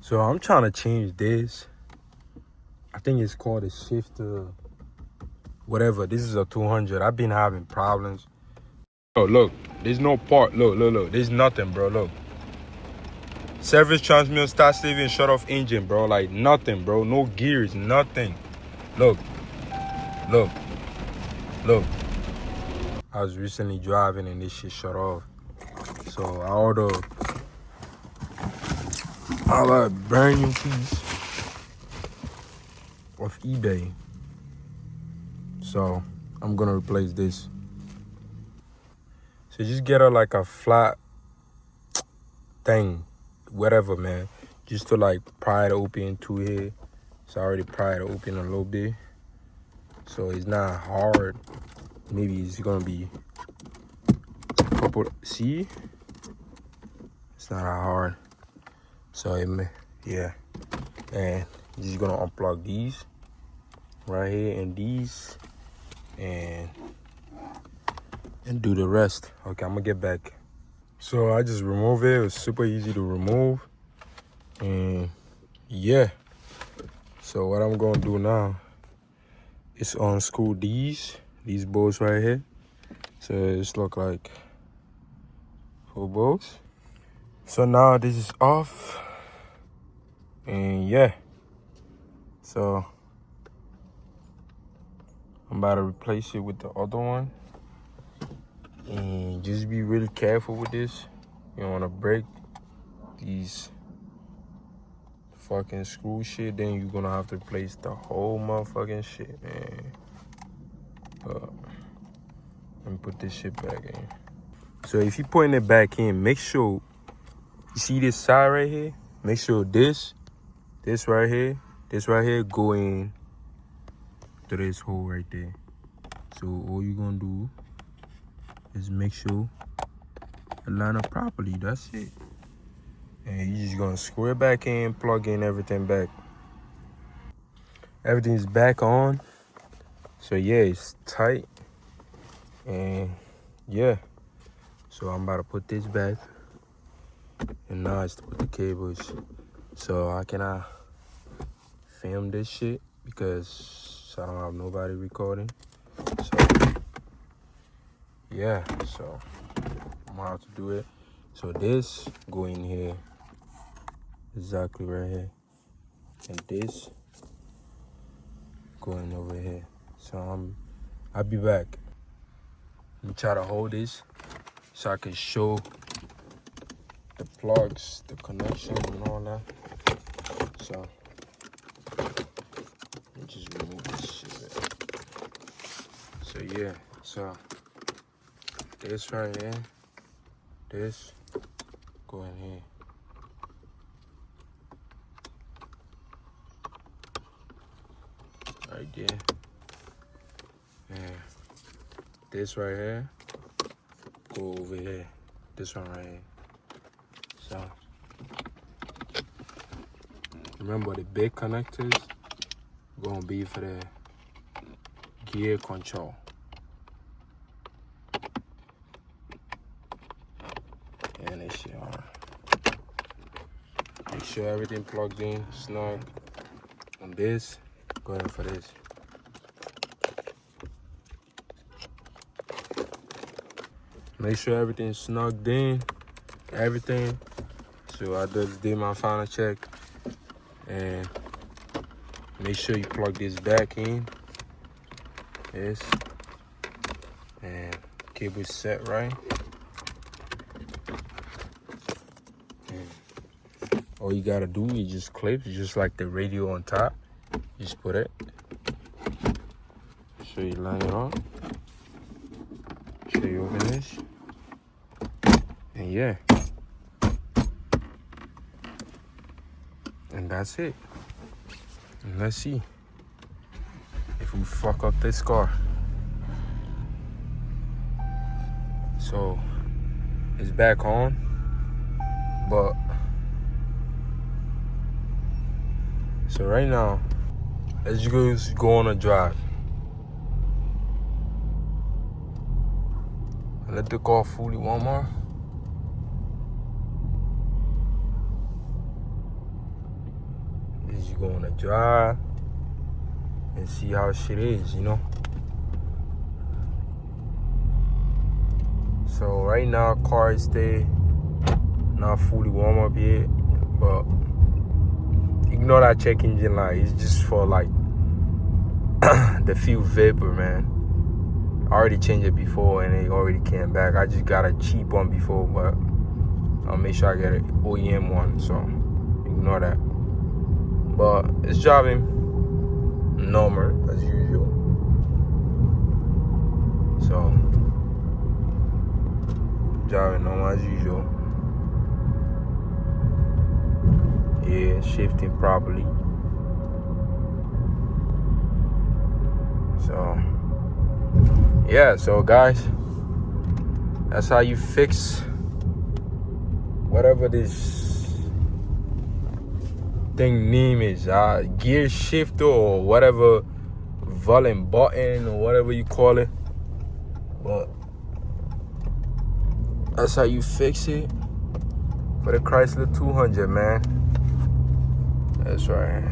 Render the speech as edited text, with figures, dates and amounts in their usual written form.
So I'm trying to change this. I think it's called a shifter. Whatever. This is a 200. I've been having problems. Oh, look. There's no part. Look. There's nothing, bro. Look. Service transmission, start saving, shut off engine, bro. Like nothing, bro. No gears, nothing. Look. I was recently driving and this shit shut off. So I ordered a brand new piece off eBay. So I'm gonna replace this. So just get her like a flat thing, whatever, man. Just to like pry it open to here. So I already pried it open a little bit. So it's not hard. Maybe it's gonna be a couple. See, it's not that hard. So yeah, and just gonna unplug these right here and these, and do the rest. Okay, I'm gonna get back. So I just remove it. It was super easy to remove, and yeah. So what I'm gonna do now is unscrew these bolts right here. So it's look like 4 bolts. So now this is off, and yeah. So I'm about to replace it with the other one, and just be really careful with this. You don't want to break these fucking screw shit, then you're gonna have to replace the whole motherfucking shit, man. Let me put this shit back in. So if you're putting it back in, make sure you see this side right here. Make sure this right here go in to this hole right there. So all you're gonna do is make sure it line up properly. That's it. And you're just gonna screw it back in, plug in everything back. Everything's back on. So yeah, it's tight. And yeah. So I'm about to put this back. And now it's to put the cables. So I cannot film this shit because I don't have nobody recording. So yeah, so I'm gonna have to do it. So this go in here, exactly right here, and this going over here. So I'll be back. Let me try to hold this so I can show the plugs, the connection, and all that. So let me just remove this shit. So yeah, so this right here, this go in here. Right there. And this right here go over here. This one right here. So remember the big connectors gonna be for the gear control. And this shit on. Make sure everything plugged in, snug. On this, go in for this. Make sure everything's snugged in, everything. So I just did my final check, and make sure you plug this back in. This, and cable set right. And all you gotta do is just clip, just like the radio on top. Just put it. Show you line it on. Show you open this. And yeah. And that's it. And let's see if we fuck up this car. So it's back on, but so right now, let's just go on a drive. Let the car fully one more. go on a drive and see how shit is, you know. So right now, car is still not fully warm up yet, but ignore that check engine light. It's just for like the fuel vapor, man. I already changed it before and it already came back. I just got a cheap one before, but I'll make sure I get an OEM one, so ignore that. But it's driving normal as usual. So driving normal as usual. Yeah, shifting properly. So yeah, so guys, that's how you fix whatever this thing name is, gear shifter or whatever, volume button or whatever you call it. But that's how you fix it for the Chrysler 200, man. That's right.